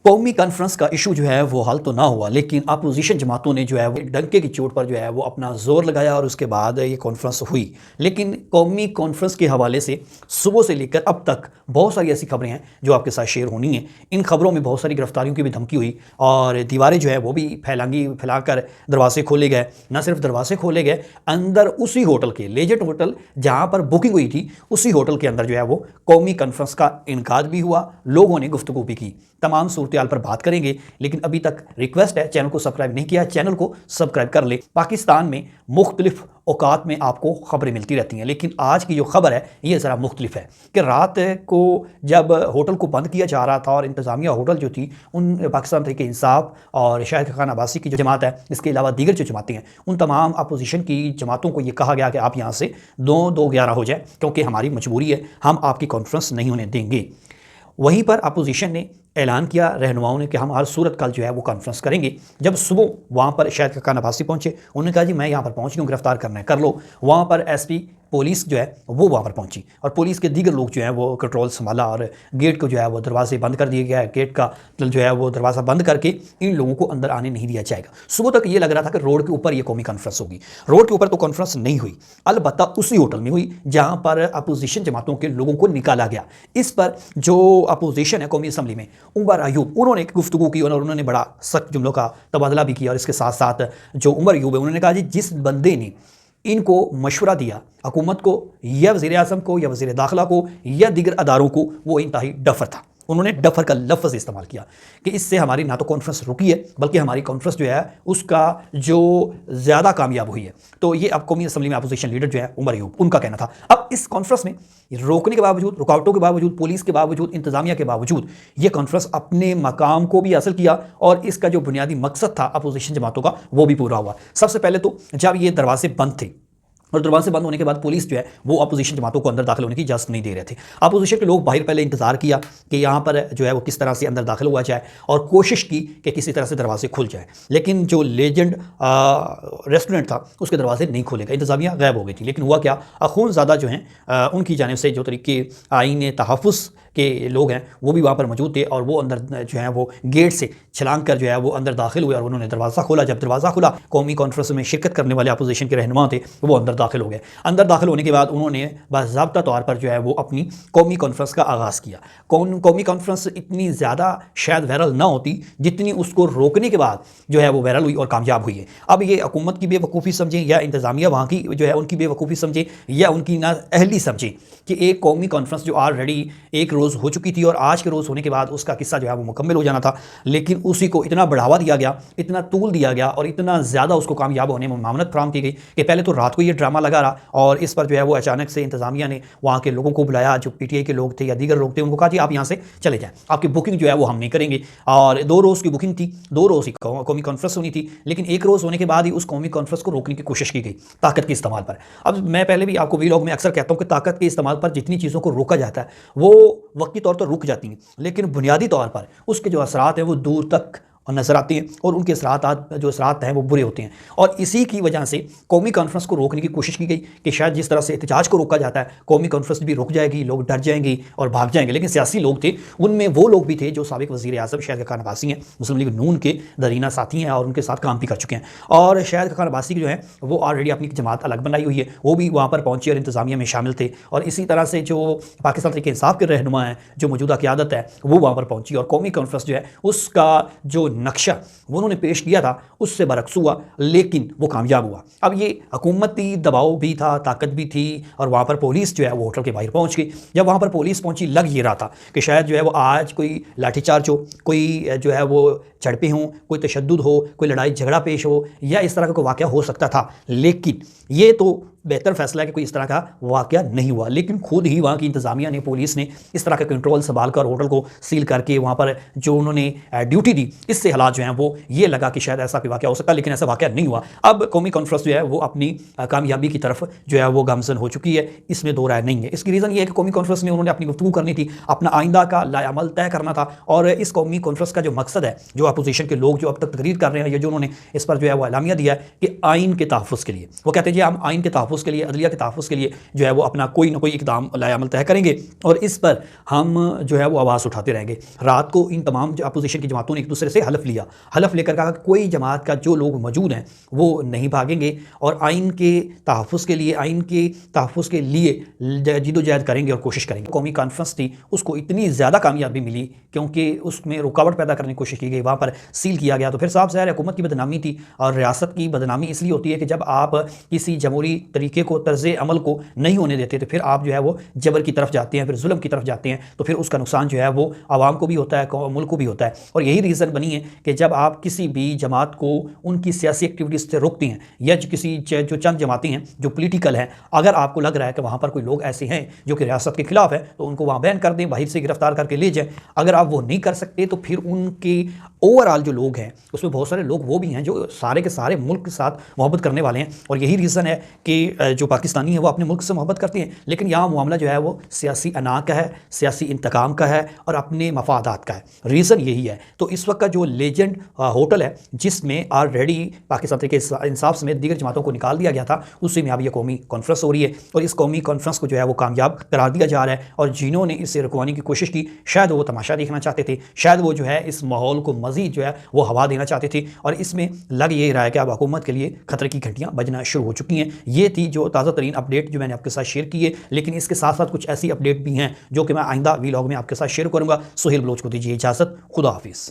कौमी कॉन्फ्रेंस का इशू जो है वो हल तो ना हुआ, लेकिन अपोजिशन जमातों ने जो है वो डंके की चोट पर जो है वो अपना जोर लगाया और उसके बाद ये कॉन्फ्रेंस हुई। लेकिन कौमी कॉन्फ्रेंस के हवाले से सुबह से लेकर अब तक बहुत सारी ऐसी खबरें हैं जो आपके साथ शेयर होनी है। इन खबरों में बहुत सारी गिरफ्तारियों की भी धमकी हुई और दीवारें जो है वो भी फैलाकर दरवाजे खोले गए। न सिर्फ दरवाजे खोले गए, अंदर उसी होटल के लेजेंड होटल जहाँ पर बुकिंग हुई थी उसी होटल के अंदर जो है वो कौमी कॉन्फ्रेंस का इनकाद भी हुआ, लोगों ने गुफ्तगू भी की। तमाम सूरत पर बात करेंगे, लेकिन अभी तक रिक्वेस्ट है, चैनल को सब्सक्राइब नहीं किया, चैनल को सब्सक्राइब कर ले। पाकिस्तान में मुख्तलिफ औकात में आपको खबरें मिलती रहती हैं, लेकिन आज की जो खबर है ये ज़रा मुख्तलिफ है कि रात को जब होटल को बंद किया जा रहा था और इंतज़ामिया होटल जो थी उन पाकिस्तान तहरीक इंसाफ और शाहिद खान अब्बासी की जो जमात है, इसके अलावा दीगर जो जमातें हैं, उन तमाम अपोजिशन की जमातों को ये कहा गया कि आप यहाँ से 2-2-11 हो जाए, क्योंकि हमारी मजबूरी है, हम आपकी कॉन्फ्रेंस नहीं होने देंगे। वहीं पर अपोजिशन ने ऐलान किया, रहनुमाओं ने, कि हम हर सूरत कल जो है वो कॉन्फ्रेंस करेंगे। जब सुबह वहाँ पर शाहिद खान अब्बासी पहुँचे, उन्होंने कहा जी मैं यहाँ पर पहुँच गया हूँ, गिरफ्तार करना है कर लो। वहाँ पर एसपी पुलिस जो है वो वहाँ पर पहुँची और पुलिस के दीगर लोग जो हैं वो कंट्रोल संभाला और गेट को जो है वो दरवाजे बंद कर दिया गया है। गेट का जो है वो दरवाज़ा बंद करके इन लोगों को अंदर आने नहीं दिया जाएगा। सुबह तक ये लग रहा था कि रोड के ऊपर ये कौमी कॉन्फ्रेंस होगी। रोड के ऊपर तो कॉन्फ्रेंस नहीं हुई, अलबत्ता उसी होटल में हुई जहाँ पर अपोजिशन जमातों के लोगों को निकाला गया। इस पर जो अपोजिशन है कौमी असम्बली में, उमर अयूब, उन्होंने एक गुफ्तगू की और उन्होंने बड़ा सख्त जुमलों का तबादला भी किया। और इसके साथ साथ जो उमर अयूब है, उन्होंने कहा जी जिस बंदे ने इनको मशवरा दिया, हुकूमत को या वज़ीर आज़म को या वज़ीर दाखिला को या दीगर अदारों को, वो इंतहाई डफर था। उन्होंने डफर का लफ्ज़ इस्तेमाल किया कि इससे हमारी ना तो कॉन्फ्रेंस रुकी है बल्कि हमारी कॉन्फ्रेंस जो है उसका जो ज़्यादा कामयाब हुई है। तो ये अब कौमी असम्बली में अपोजिशन लीडर जो है उमर अयूब, उनका कहना था। अब इस कॉन्फ्रेंस में रोकने के बावजूद, रुकावटों के बावजूद, पुलिस के बावजूद, इंतजामिया के बावजूद ये कॉन्फ्रेंस अपने मकाम को भी हासिल किया और इसका जो बुनियादी मकसद था अपोजिशन जमातों का वो भी पूरा हुआ। सबसे पहले तो जब ये दरवाजे बंद थे और दरवाजे बंद होने के बाद पुलिस जो है वो अपोजिशन जमातों को अंदर दाखिल होने की इजाज़त नहीं दे रहे थे। अपोजिशन के लोग बाहर पहले इंतजार किया कि यहाँ पर जो है वो किस तरह से अंदर दाखिल हुआ जाए और कोशिश की कि किसी तरह से दरवाजे खुल जाए, लेकिन जो लेजेंड रेस्टोरेंट था उसके दरवाजे नहीं खोले गए, इंतजामिया गायब हो गई थी। लेकिन हुआ क्या, अखूनज़ादा जो हैं उनकी जानिब से जो तरीके आईन तहफ़्फ़ुज़ के लोग हैं वो भी वहाँ पर मौजूद थे और वो अंदर जो है वो गेट से छलांग कर जो है वो अंदर दाखिल हुए और उन्होंने दरवाज़ा खोला। जब दरवाज़ा खुला, कौमी कॉन्फ्रेंस में शिरकत करने वाले अपोजिशन के रहनुमा थे वो अंदर दाखिल हो गए। अंदर दाखिल होने के बाद उन्होंने बाज़ाब्ता तौर पर जो है वो अपनी कौमी कॉन्फ्रेंस का आगाज़ किया। कौमी कॉन्फ्रेंस इतनी ज़्यादा शायद वायरल ना होती जितनी उसको रोकने के बाद जो है वो वायरल हुई और कामयाब हुई है। अब ये हुकूमत की बेवकूफ़ी समझें या इंतज़ामिया वहाँ की जो है उनकी बेवकूफ़ी समझें या उनकी नाअहली समझें कि एक कौमी कॉन्फ्रेंस जो ऑलरेडी एक रोज़ हो चुकी थी और आज के रोज़ होने के बाद उसका किस्सा जो है वो मुकम्मल हो जाना था, लेकिन उसी को इतना बढ़ावा दिया गया, इतना तूल दिया गया और इतना ज़्यादा उसको कामयाब होने में मामनत फराम की गई कि पहले तो रात को ये ड्रामा लगा रहा और इस पर जो है वो अचानक से इंतज़ामिया ने वहाँ के लोगों को बुलाया, जो PTI के लोग थे या दीगर लोग थे, उनको कहा जी आप यहाँ से चले जाएँ, आपकी बुकिंग जो है वो हम नहीं करेंगे। और 2 रोज़ की बुकिंग थी, 2 रोज़ की कौमी कॉन्फ्रेंस होनी थी, लेकिन 1 रोज़ होने के बाद ही उस कौमी कॉन्फ्रेंस को रोकने की कोशिश की गई ताकत के इस्तेमाल पर। अब मैं पहले भी आपको वीलॉग में अक्सर कहता हूँ कि ताकत के इस्तेमाल पर जितनी चीज़ों को रोका जाता है वो वक्ती तौर पर रुक जाती हैं, लेकिन बुनियादी तौर पर उसके जो असरात हैं वो दूर तक नज़र आते हैं और उनके असरात हैं वो बुरे होते हैं। और इसी की वजह से कौमी कॉन्फ्रेंस को रोकने की कोशिश की गई कि शायद जिस तरह से एहतजाज को रोका जाता है कौमी कॉन्फ्रेंस भी रुक जाएगी, लोग डर जाएंगे और भाग जाएंगे। लेकिन सियासी लोग थे, उनमें वो लोग भी थे जो साबिक वज़ीर आज़म शाहिद खान अब्बासी हैं, मुस्लिम लीग नून के दरीना साथी हैं और उनके साथ काम भी कर चुके हैं। और शाहिद खान अब्बासी जो है वो ऑलरेडी अपनी जमात अलग बनाई हुई है, वो भी वहाँ पर पहुँचे और इंतज़ामिया में शामिल थे। और इसी तरह से जो पाकिस्तान तहरीक इंसाफ के रहनुमा हैं, जो मौजूदा क़यादत है, वो वहाँ पर पहुँची और कौमी कॉन्फ्रेंस जो है उसका जो नक्शा उन्होंने पेश किया था उससे बरक्स हुआ, लेकिन वो कामयाब हुआ। अब ये हुकूमती दबाव भी था, ताकत भी थी और वहाँ पर पुलिस जो है वो होटल के बाहर पहुँच गई। जब वहाँ पर पुलिस पहुँची, लग ये रहा था कि शायद जो है वो आज कोई लाठीचार्ज हो, कोई जो है वो झड़पें हों, कोई तशद्दुद हो, कोई लड़ाई झगड़ा पेश हो या इस तरह का कोई वाक़या हो सकता था। लेकिन ये तो बेहतर फैसला है कि कोई इस तरह का वाक़या नहीं हुआ, लेकिन खुद ही वहाँ की इंतज़ामिया ने, पुलिस ने इस तरह का कंट्रोल संभाल कर होटल को सील करके वहाँ पर जो उन्होंने ड्यूटी दी, इससे हालात जो हैं वो ये लगा कि शायद ऐसा कोई वाक़या हो सकता है, लेकिन ऐसा वाक़या नहीं हुआ। अब कौमी कॉन्फ्रेंस जो है वो अपनी कामयाबी की तरफ जो है वो गामज़न हो चुकी है, इसमें दो राय नहीं है। इसकी रीज़न ये है कि कौमी कॉन्फ्रेंस में उन्होंने अपनी गुफ्तगू करनी थी, अपना आइंदा का लाएअमल तय करना था। और इस कौमी कॉन्फ्रेंस का जो मकसद है, जो अपोजिशन के लोग जो अब तक तकरीर कर रहे हैं या जो उन्होंने इस पर जो है वो एलामिया दिया है कि आइन के तहफ़्फ़ुज़ के लिए, वो कहते हैं जी हम आइन के तहफ़्फ़ुज़ तहफ़्फ़ुज़ के लिए, अदलिया के तहफ़्फ़ुज़ के लिए जो है वो अपना कोई ना कोई इक़दाम लाएअमल तय करेंगे और इस पर हम जो है वो आवाज़ उठाते रहेंगे। रात को इन तमाम जो अपोज़िशन की जमातों ने एक दूसरे से हलफ़ लिया, हलफ़ लेकर कहा कि कोई जमात का जो लोग मौजूद हैं वो नहीं भागेंगे और आइन के तहफ़्फ़ुज़ के लिए, आइन के तहफ़्फ़ुज़ के लिए जद्दोजहद करेंगे और कोशिश करेंगे। कौमी कॉन्फ्रेंस थी, उसको इतनी ज़्यादा कामयाबी मिली क्योंकि उसमें रुकावट पैदा करने की कोशिश की गई, वहाँ पर सील किया गया। तो फिर साफ ज़ाहिर है हुकूमत की बदनामी थी और रियासत की बदनामी इसलिए होती है कि जब आप किसी जमहूरी तरीके को, तर्ज़ अमल को नहीं होने देते तो फिर आप जो है वो जबर की तरफ जाते हैं, फिर जुल्म की तरफ जाते हैं, तो फिर उसका नुकसान जो है वो आवाम को भी होता है, मुल्क को भी होता है। और यही रीज़न बनी है कि जब आप किसी भी जमात को उनकी सियासी एक्टिविटीज़ से रोकते हैं या किसी जो चंद जमातें हैं जो पोलिटिकल हैं, अगर आपको लग रहा है कि वहाँ पर कोई लोग ऐसे हैं जो कि रियासत के खिलाफ है तो उनको वहाँ बैन कर दें, बाहर से गिरफ्तार करके ले जाएं। अगर आप वो नहीं कर सकते तो फिर उनके ओवरऑल जो लोग हैं उसमें बहुत सारे लोग वो भी हैं जो सारे के सारे मुल्क के साथ मोहब्बत करने वाले हैं और यही रीज़न है कि जो पाकिस्तानी है वो अपने मुल्क से मोहब्बत करते हैं, लेकिन यहाँ मामला जो है वो सियासी अना का है, सियासी इंतकाम का है और अपने मफादात का है। रीज़न यही है। तो इस वक्त का जो लेजेंड होटल है जिसमें ऑलरेडी पाकिस्तान तहरीक इंसाफ समेत दीगर जमातों को निकाल दिया गया था, उसी में अब यह कौमी कॉन्फ्रेंस हो रही है और इस कौमी कॉन्फ्रेंस को जो है वो कामयाब करार दिया जा रहा है। और जिन्होंने इसे रुकवाने की कोशिश की शायद वो तमाशा देखना चाहते थे, शायद वो जो है इस माहौल को मज़ीद जो है वो हवा देना चाहते थे और इसमें लग ये रहा है कि अब हुकूमत के लिए खतरे की घंटियाँ बजना शुरू हो चुकी हैं। ये थी जो ताज़ा तरीन अपडेट जो मैंने आपके साथ शेयर की है, लेकिन इसके साथ साथ कुछ ऐसी अपडेट भी हैं जो कि मैं आइंदा वीलॉग में आपके साथ शेयर करूँगा। सुहेल बलोच को दीजिए इजाज़त। खुदा हाफिज़।